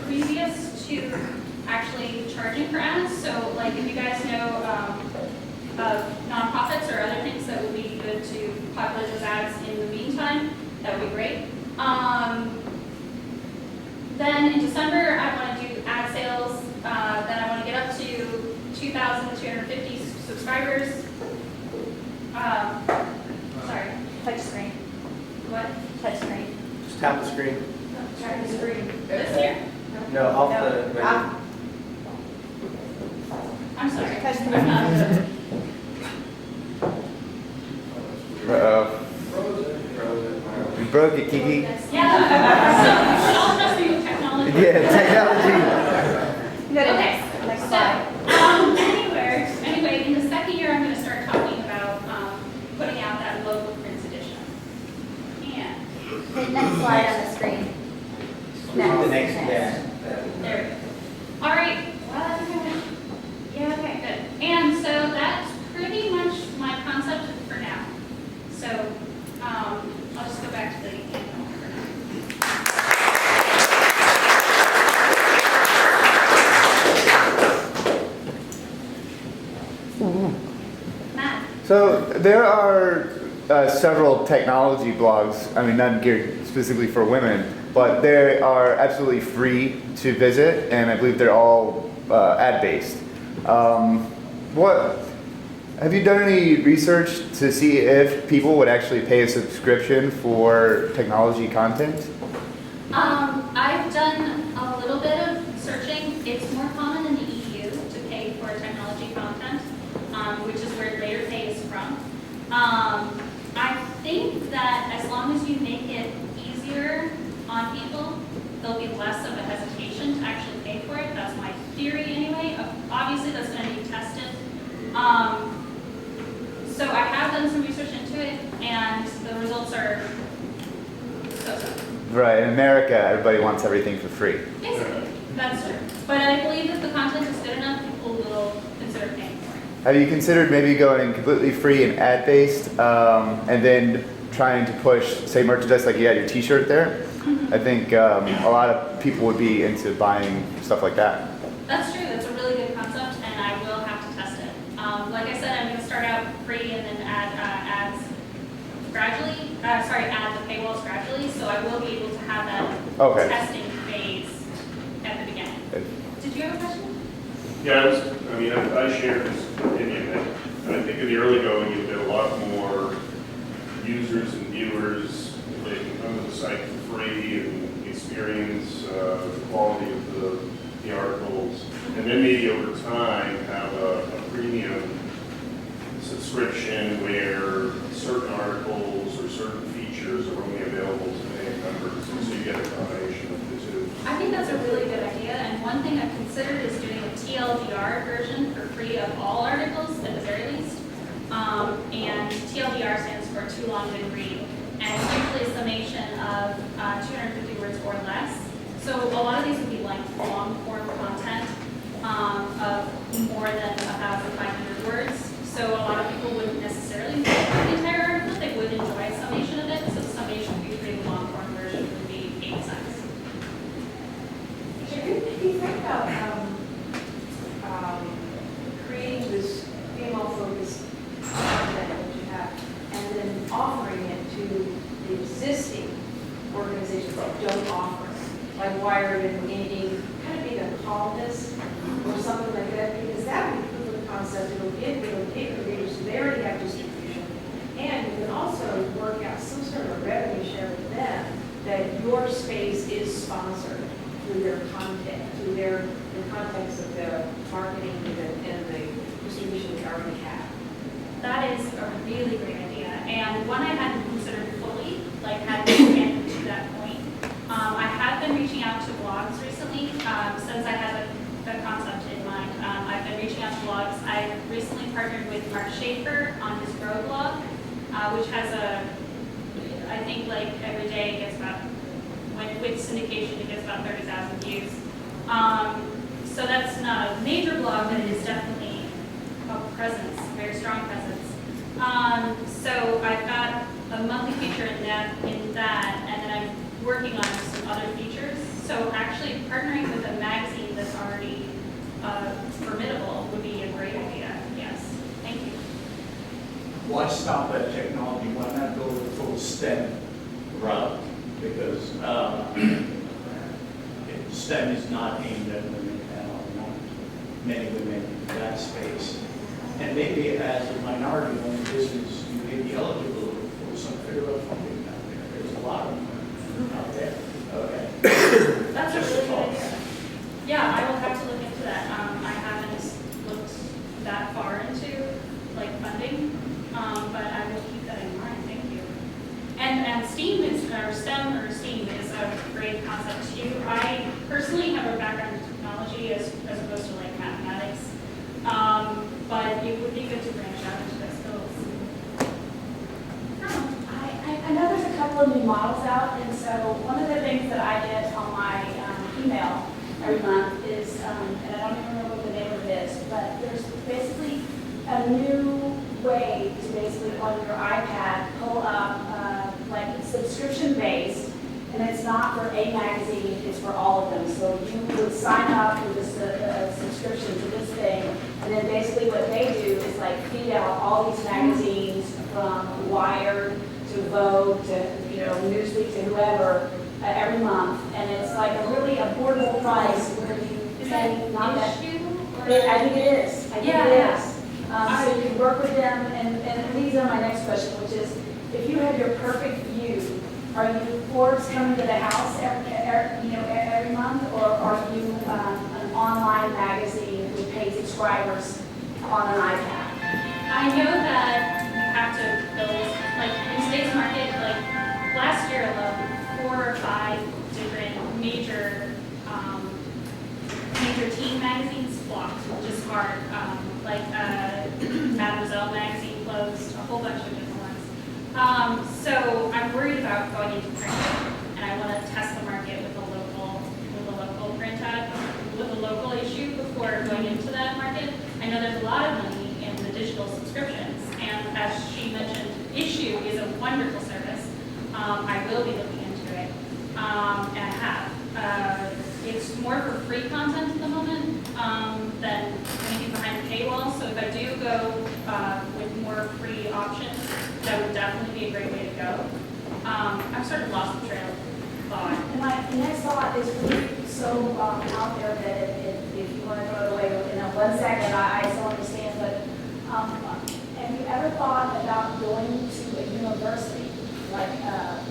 previous to actually charging for ads. So like if you guys know of nonprofits or other things that would be good to populate those ads in the meantime, that would be great. Then in December, I want to do ad sales. Then I want to get up to 2,250 subscribers. Sorry. Touch screen. What? Touch screen. Just tap the screen. Try the screen. This here? No, off the menu. I'm sorry. Touch I'm not. You broke it, Kiki. Yeah. So you should all trust me with technology. Yeah, technology. Okay. Anyway, in the second year, I'm going to start talking about putting out that local print edition. And The next slide on the screen. The next, yeah. there we go. All right. Yeah, okay, good. And so that's pretty much my concept for now. So I'll just go back to the email for now. Matt. So there are several technology blogs, I mean, not geared specifically for women, but they are absolutely free to visit, and I believe they're all ad-based. Have you done any research to see if people would actually pay a subscription for technology content? I've done a little bit of searching. It's more common in the EU to pay for technology content, which is where layer pay is from. I think that as long as you make it easier on people, there'll be less of a hesitation to actually pay for it. That's my theory anyway. Obviously, that's going to be tested. So I have done some research into it, and the results are so-so. Right, in America, everybody wants everything for free. Basically, that's true. But I believe if the content is good enough, people will consider paying for it. Have you considered maybe going completely free and ad-based, and then trying to push, say, merchandise like you had your t-shirt there? I think a lot of people would be into buying stuff like that. That's true. That's a really good concept, and I will have to test it. Like I said, I'm going to start out free and then add ads gradually. Add the paywalls gradually, so I will be able to have that testing phase at the beginning. Did you have a question? Yeah, I share his opinion. I think in the early going, you'll get a lot more users and viewers. They can come to the site for free and experience the quality of the articles. And then maybe over time have a premium subscription where certain articles or certain features are only available to paying members. So you get a combination of the two. I think that's a really good idea, and one thing I've considered is doing a TLDR version for free of all articles at the very least. And TLDR stands for too long to read, and it's usually a summation of 250 words or less. So a lot of these would be like long form content of more than 1,500 words. So a lot of people wouldn't necessarily read the entire article, they would enjoy a summation of it. So the summation would be pretty long form version would be 8 cents. If you think about creating this female-focused content that you have, and then offering it to the existing organizations that don't offer it, like Wired and Indie, kind of being a columnist or something like that, because that would prove the concept. It'll give the readers who they already have distribution, and you can also work out some sort of a revenue share with them that your space is sponsored through their content, through the context of the marketing and the distribution they already have. That is a really great idea, and one I hadn't considered fully, like hadn't expanded to that point. I have been reaching out to blogs recently, since I had the concept in mind. I've been reaching out to blogs. I recently partnered with Mark Schaefer on his Grow blog, which has I think like every day it gets about, with syndication, it gets about 30,000 views. So that's not a major blog, but it is definitely a presence, a very strong presence. So I've got a monthly feature in that, and then I'm working working on some other features. So actually partnering with a magazine that's already formidable would be a great idea. Yes, thank you. Why stop at technology? Why not go the full STEM route? Because STEM is not aimed at women at all, not many women in that space. And maybe as a minority-owned business, you may be eligible for some federal funding out there. There's a lot of them out there. Okay. That's a Just really a good thought. idea. Yeah, I will have to look into that. I haven't looked that far into like funding, but I will keep that in mind. Thank you. And STEAM is, or STEM or STEAM is a great concept too. I personally have a background in technology as opposed to like mathematics, but it would be good to branch out into those skills. I know there's a couple of new models out, and so one of the things that I get on my email every month is, and I don't even remember what the name of it is, but there's basically a new way to basically on your iPad pull up, like it's subscription based, and it's not for a magazine, it's for all of them. So you would sign up with this subscription to this thing, and then basically what they do is like feed out all these magazines from Wired to Vogue to Newsweek to whoever every month, and it's like a really affordable price where you pay not that. I think it is. I think it is. So you can work with them, and leads on my next question, which is, if you had your perfect view, are you Forbes coming to the house every month, or are you an online magazine with paid subscribers on an iPad? I know that you have to build, like in today's market, like last year alone, 4 or 5 different major teen magazines flopped, which is hard. Like Mademoiselle magazine closed, a whole bunch of different ones. So I'm worried about going into print, and I want to test the market with a local print ad, with a local issue before going into that market. I know there's a lot of money in the digital subscriptions, and as she mentioned, Issue is a wonderful service. I will be looking into it, and I have. It's more for free content at the moment than anything behind a paywall. So if I do go with more free options, that would definitely be a great way to go. I've sort of lost the trail of thought. And my next thought is really so out there that if you want to throw it away in 1 second, I still understand. But have you ever thought about going to a university, like a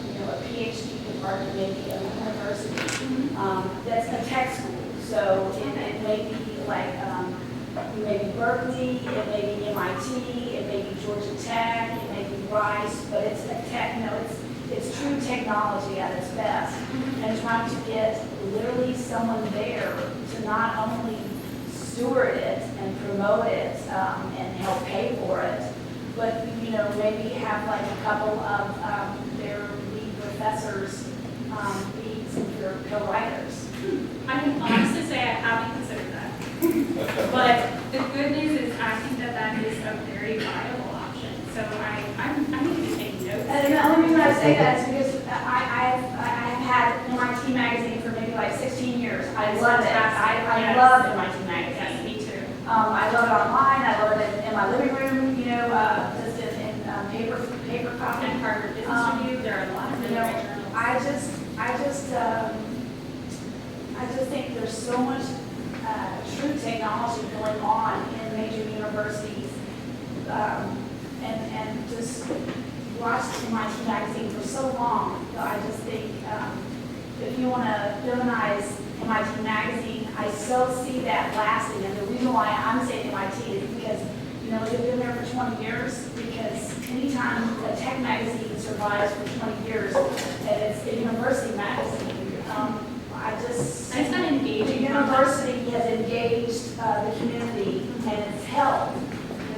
PhD department, maybe a university that's a tech school? So it may be like maybe Berkeley, it may be MIT, it may be Georgia Tech, it may be Rice, but it's a tech. It's true technology at its best, and trying to get literally someone there to not only steward it and promote it and help pay for it, but maybe have like a couple of their lead professors be some of your co-writers. I can honestly say I haven't considered that. But the good news is I think that is a very viable option. So I need to be taking notes. And the only reason I say that is because I have had MIT magazine for maybe like 16 years. I love it. I love MIT magazine. Yes, me too. I love it online. I love it in my living room. Just in paper copy. And Harvard Business Review. There are a lot of really great journals. I just think there's so much true technology going on in major universities, and just watched MIT magazine for so long. So I just think if you want to feminize MIT magazine, I so see that lasting. And the reason why I'm saying MIT is because they've been there for 20 years. Because anytime a tech magazine survives for 20 years, and it's a university magazine, And it's not engaging. The university has engaged the community, and it's helped.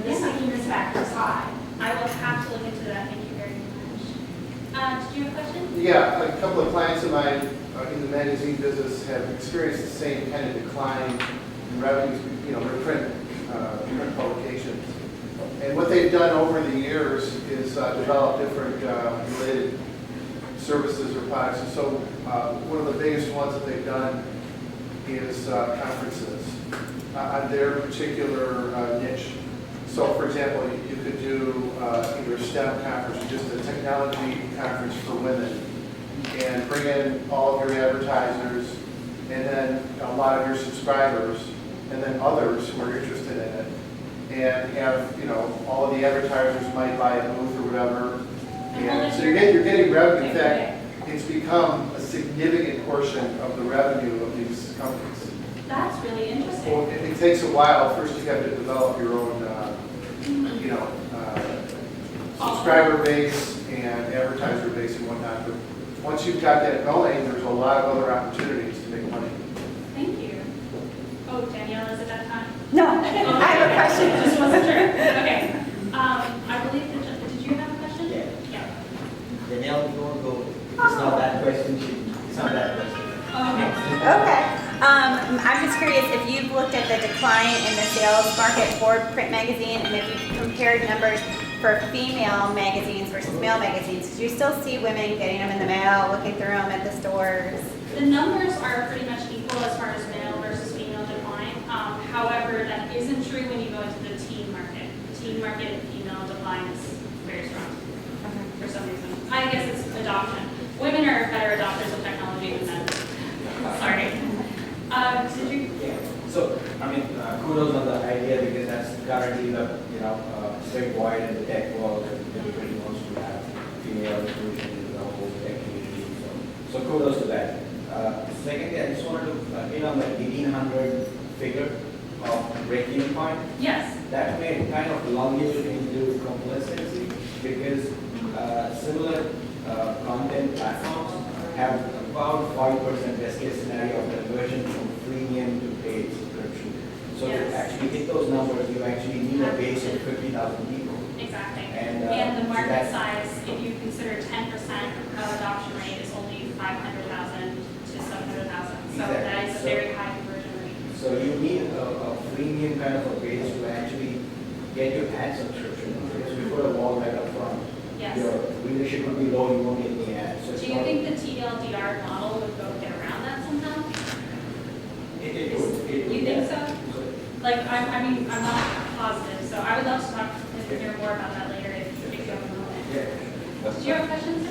The stickiness factor is high. I will have to look into that. Thank you very much. Did you have a question? Yeah, a couple of clients of mine in the magazine business have experienced the same kind of decline in revenues, their print publications. And what they've done over the years is develop different related services or products. And so one of the biggest ones that they've done is conferences on their particular niche. So for example, you could do either a STEM conference or just a technology conference for women and bring in all of your advertisers and then a lot of your subscribers and then others who are interested in it, and have, you know, all of the advertisers might buy a booth or whatever. And so you're getting revenue. In fact, it's become a significant portion of the revenue of these companies. That's really interesting. Well, it takes a while. First, you have to develop your own, you know, subscriber base and advertiser base and whatnot. But once you've got that going, there's a lot of other opportunities to make money. Thank you. Oh, Danielle, is it that time? No, I have a question. Just wasn't sure. Okay. I believe, did you have a question? Yeah. Yeah. Danielle, you want to go? It's not that question. It's not that question. Okay. I'm just curious if you've looked at the decline in the sales market for print magazine, and if you've compared numbers for female magazines versus male magazines. Because you still see women getting them in the mail, looking through them at the stores. The numbers are pretty much equal as far as male versus female decline. However, that isn't true when you go into the teen market. The teen market female decline is very strong for some reason. I guess it's adoption. Women are better adopters of technology than men. Sorry. Did you? Yeah. So, I mean, kudos on the idea because that's currently the, you know, big void in the tech world and everybody wants to have female inclusion in the whole tech community. So kudos to that. Secondly, I just wanted to hit on the 1800 figure of breaking point. Yes. That may kind of lump you into complacency because similar content platforms have about 5% best case scenario of conversion from freemium to paid subscription. So Yes. to actually hit those numbers, you actually need a base of 50,000 people. Exactly. And, And the so market that- size, if you consider 10% of adoption rate, is only 500,000 to 700,000. So Exactly. that is a So- very high conversion rate. So you need a freemium kind of a base to actually get your ad subscription. Because we put a wall right up front. Yes. Your readership would be low, you won't get any ads. So it's Do you not- think the TLDR model would go get around that somehow? It would. You think so? Like, I mean, I'm not positive, so I would love to talk and hear more about that later if you have a moment. Yeah. Do you have questions?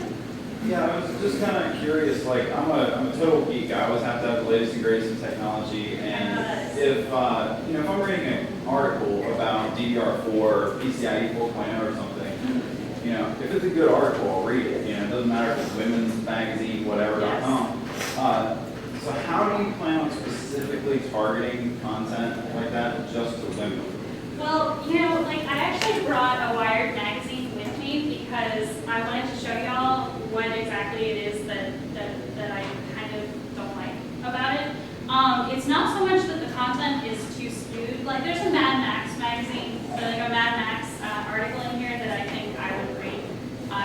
Yeah, I was just kind of curious, like, I'm a total geek. I always have to have the latest and greatest in technology. And if, you know, if I'm reading an article about DDR4, PCIe 4.0 or something, you know, if it's a good article, I'll read it. You know, it doesn't matter if it's women's magazine, whatever.com. So how do you plan on specifically targeting content like that just to women? Well, you know, like, I actually brought a Wired magazine with me because I wanted to show y'all what exactly it is that I kind of don't like about it. It's not so much that the content is too skewed. Like, there's a Mad Max magazine, like a Mad Max article in here that I think I would read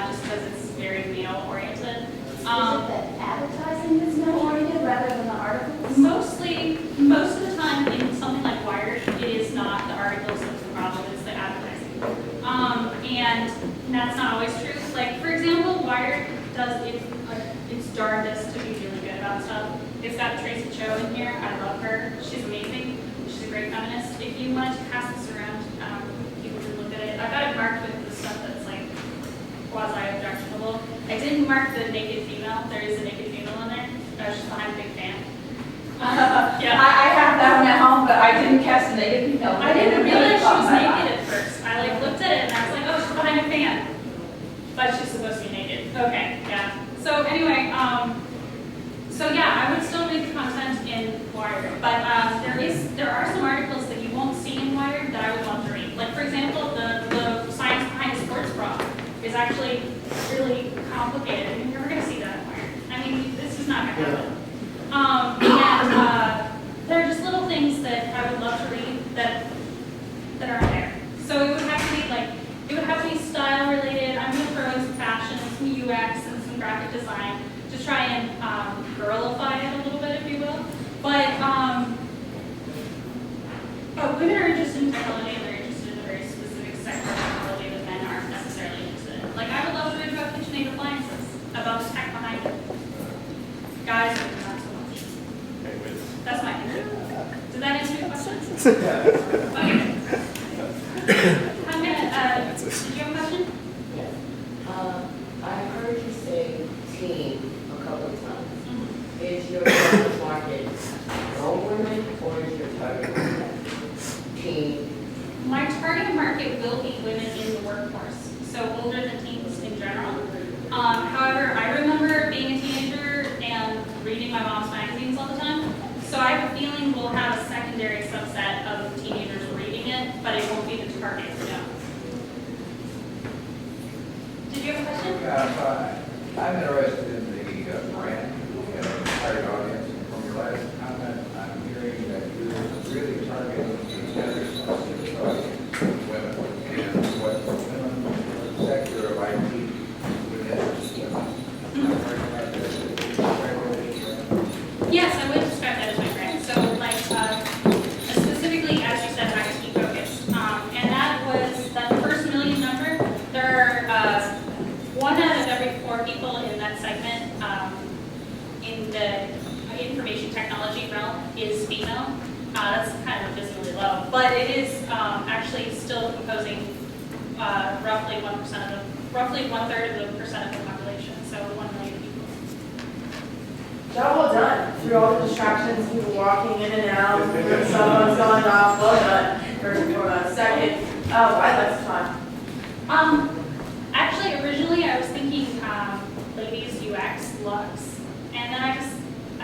just because it's very male-oriented. Is it that advertising is male-oriented rather than the articles? Most of the time in something like Wired, it is not the articles that's the problem, it's the advertising. And that's not always true. Like, for example, Wired does its darndest to be really good about stuff. It's got Tracy Cho in here. I love her. She's amazing. She's a great feminist. If you wanted to pass this around, people can look at it. I got it marked with the stuff that's like quasi-objectionable. I didn't mark the naked female. There is a naked female in there. I was just behind a big fan. Yeah. I have that one at home, but I didn't catch the naked female. I didn't realize she was naked at first. I like looked at it and I was like, oh, she's behind a fan. But she's supposed to be naked. Okay, yeah. So anyway, so yeah, I would still read the content in Wired, but there are some articles that you won't see in Wired that I would love to read. Like, for example, the science behind a sports bra is actually really complicated, and you're never going to see that in Wired. I mean, this is not going to happen. And there are just little things that I would love to read that aren't there. So it would have to be like, it would have to be style related. I'm going to throw in some fashion, some UX, and some graphic design to try and girlify it a little bit, if you will. But women are interested in technology, and they're interested in a very specific sector of technology that men aren't necessarily interested in. Like, I would love to read about KitchenAid appliances, about the tech behind Guys, not so much. That's my answer. Does that answer your question? Okay. I'm gonna, did you have a question? Yes. I heard you say teen a couple of times. Is your target market grown women or is your target market teen? My target market will be women in the workforce, so older than teens in general. However, I remember being a teenager and reading my mom's magazines all the time, so I have a feeling we'll have a secondary subset of teenagers reading it, but it won't be the target, no. Did you have a question? I'm interested in the brand, target audience. From your last comment, I'm hearing that you're really targeting the very specific audience, women, and what the women sector of IT would interest women. Yes, I would describe that as my brand. So like, specifically, as you said, IT focused. And that first million number, there are 1 out of every 4 people in that segment in the information technology realm is female. That's kind of abysmally low, but it is actually still composing roughly 1% of the, roughly 1/3 of the percent of the population, so 1 million people. Job well done. Through all the distractions, people walking in and out, someone's going off, well done. For a second, why Lexicon? Actually, originally I was thinking ladies UX, Lux, and then I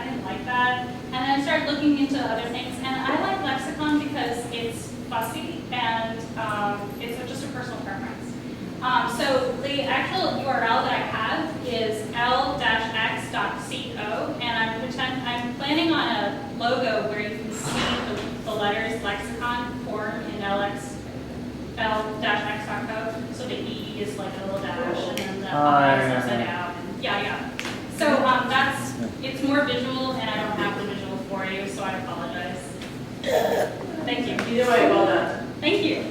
didn't like that. And then I started looking into other things, and I like Lexicon because it's fussy and it's just a personal preference. So the actual URL that I have is l-x.co, and I'm planning on a logo where you can see the letters Lexicon form in l-x.co. So the E is like a little dash, and then the I is upside down. Yeah. So it's more visual, and I don't have the visual for you, so I apologize. Thank you. Either way, well done. Thank you.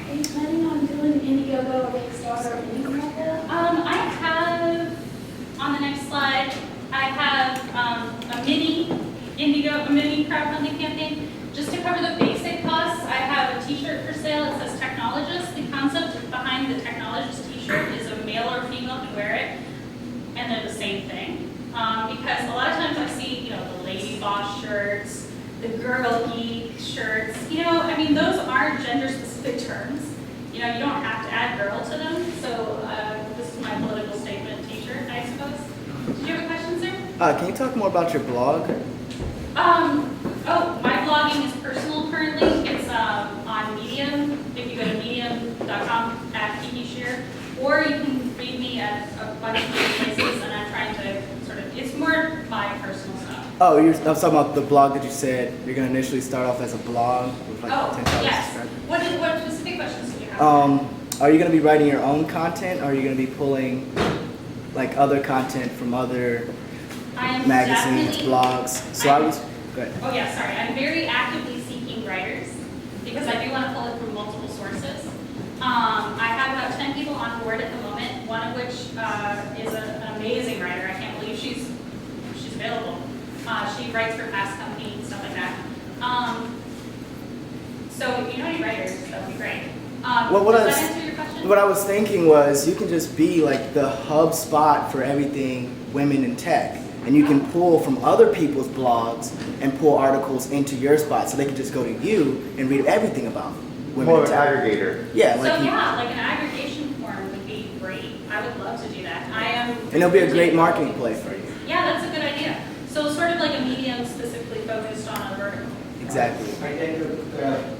Are you planning on doing Indiegogo or Kickstarter or anything like that? I have, on the next slide, I have a mini crowdfunding campaign. Just to cover the basic costs, I have a t-shirt for sale. It says technologist. The concept behind the technologist t-shirt is a male or female can wear it, and they're the same thing. Because a lot of times I see, the lady boss shirts, the girl geek shirts, I mean, those are gender-specific terms. You don't have to add girl to them. So this is my political statement t-shirt, I suppose. Did you have a question, sir? Can you talk more about your blog? My blogging is personal currently. It's on Medium. If you go to medium.com/PPShear, or you can read me at a bunch of different places, and I'm trying to it's more my personal stuff. Oh, I was talking about the blog that you said you're going to initially start off as a blog with like 10,000 yes. subscribers. What specific questions do you have? Are you going to be writing your own content, or are you going to be pulling like other content from other magazines, blogs? Go ahead. Oh yeah, sorry. I'm very actively seeking writers because I do want to pull it from multiple sources. I have about 10 people on board at the moment, one of which is an amazing writer. I can't believe she's available. She writes for Fast Company and stuff like that. So if you know any writers, that would be great. Does that answer your question? What I was thinking was you can just be like the hub spot for everything women in tech. And you can pull from other people's blogs and pull articles into your spot, so they can just go to you and read everything about women. More of an aggregator. Yeah. Like an aggregation form would be great. I would love to do that. And it'll be a great marketing play for you. Yeah, that's a good idea. So sort of like a Medium specifically focused on a vertical. Exactly. I tend to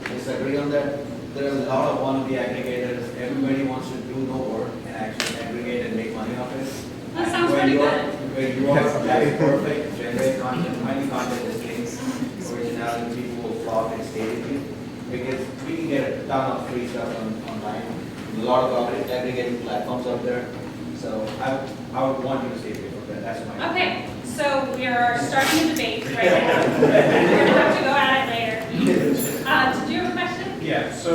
disagree on that. There are a lot of wannabe aggregators. Everybody wants to do no work and actually aggregate and make money off it. That sounds pretty good. Where you are that's perfect, generate content, finding content is things, originality, people will flock and stay with you. Because we can get a ton of free stuff online. A lot of aggregating platforms out there. So I would want you to stay away from that. That's my Okay, so we are starting a debate right now. We're going to have to go at it later. Did you have a question? Yeah, so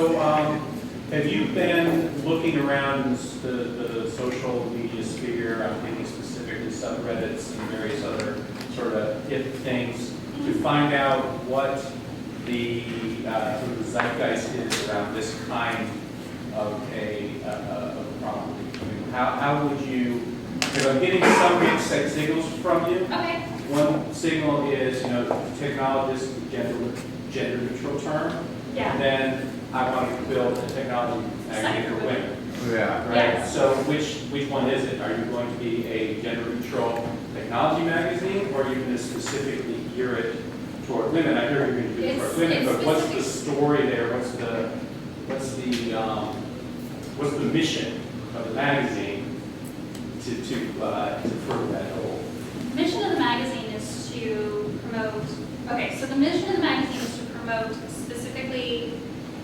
have you been looking around the social media sphere? I'm thinking specifically subreddits and various other sort different things to find out what the sort of the zeitgeist is around this kind of a problem? I mean, how would you, because I'm getting some mixed signals from you. Okay. One signal is, technologist, gender neutral term. Yeah. And then I want to build a technology magazine for women. Yeah. Right? Yes. So which one is it? Are you going to be a gender neutral technology magazine, or are you going to specifically gear it toward women? I hear you're going to do it toward women, but what's the story there? What's the mission of the magazine to further that goal? The mission of the magazine is to promote, okay, so the mission of the magazine is to promote specifically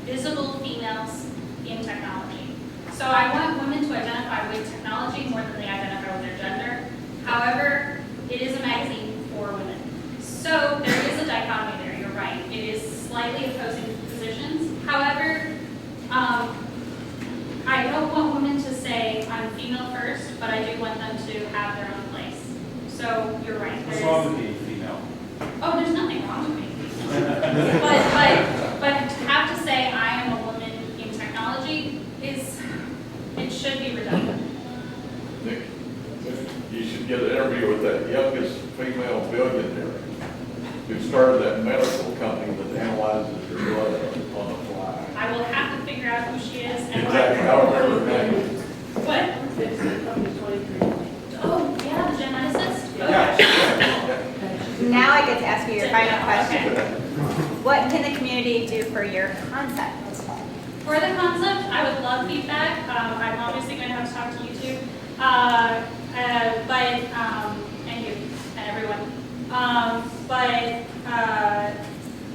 visible females in technology. So I want women to identify with technology more than they identify with their gender. However, it is a magazine for women. So there is a dichotomy there, you're right. It is slightly opposing positions. However, I don't want women to say, I'm female first, but I do want them to have their own place. So you're right. What's wrong with being female? Oh, there's nothing wrong with being female. but to have to say I am a woman in technology it should be redundant. Nick, you should get an interview with that youngest female billionaire who started that medical company that analyzes your blood on the fly. I will have to figure out who she is. And Exactly, I don't remember her name. What? Oh, yeah, the geneticist? Now I get to ask you your final question. What can the community do for your concept? For the concept, I would love feedback. I'm obviously going to have to talk to you two, and you, and everyone.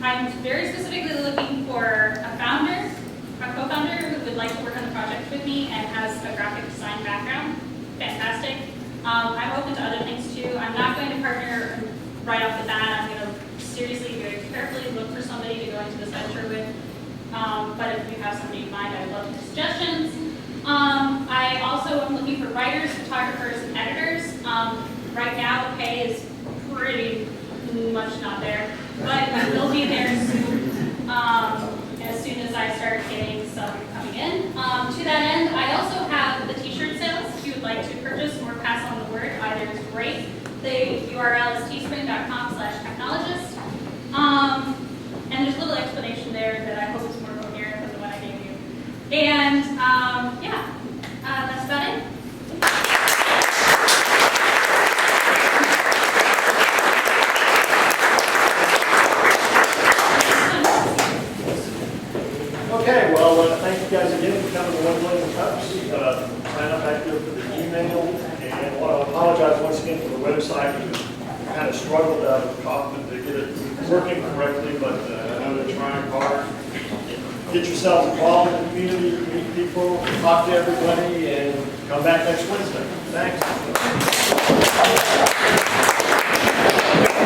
I'm very specifically looking for a founder, a co-founder who would like to work on the project with me and has a graphic design background. Fantastic. I'm open to other things too. I'm not going to partner right off the bat. I'm going to seriously, very carefully look for somebody to go into this venture with. But if you have somebody in mind, I'd love your suggestions. I also am looking for writers, photographers, and editors. Right now, the pay is pretty much not there, but it will be there as soon as I start getting some coming in. To that end, I also have the t-shirt sales. If you would like to purchase or pass on the word, either is great. The URL is teespring.com/technologist. And there's a little explanation there that I hope is more coherent than the one I gave you. And that's about it. Okay, well, thank you guys again for coming to 1 Million Cups. Sign up back there for the email. And I want to apologize once again for the website. We kind of struggled with Kaufman to get it working correctly, but I know they're trying hard. Get yourselves involved in the community, meet people, talk to everybody, and come back next Wednesday. Thanks.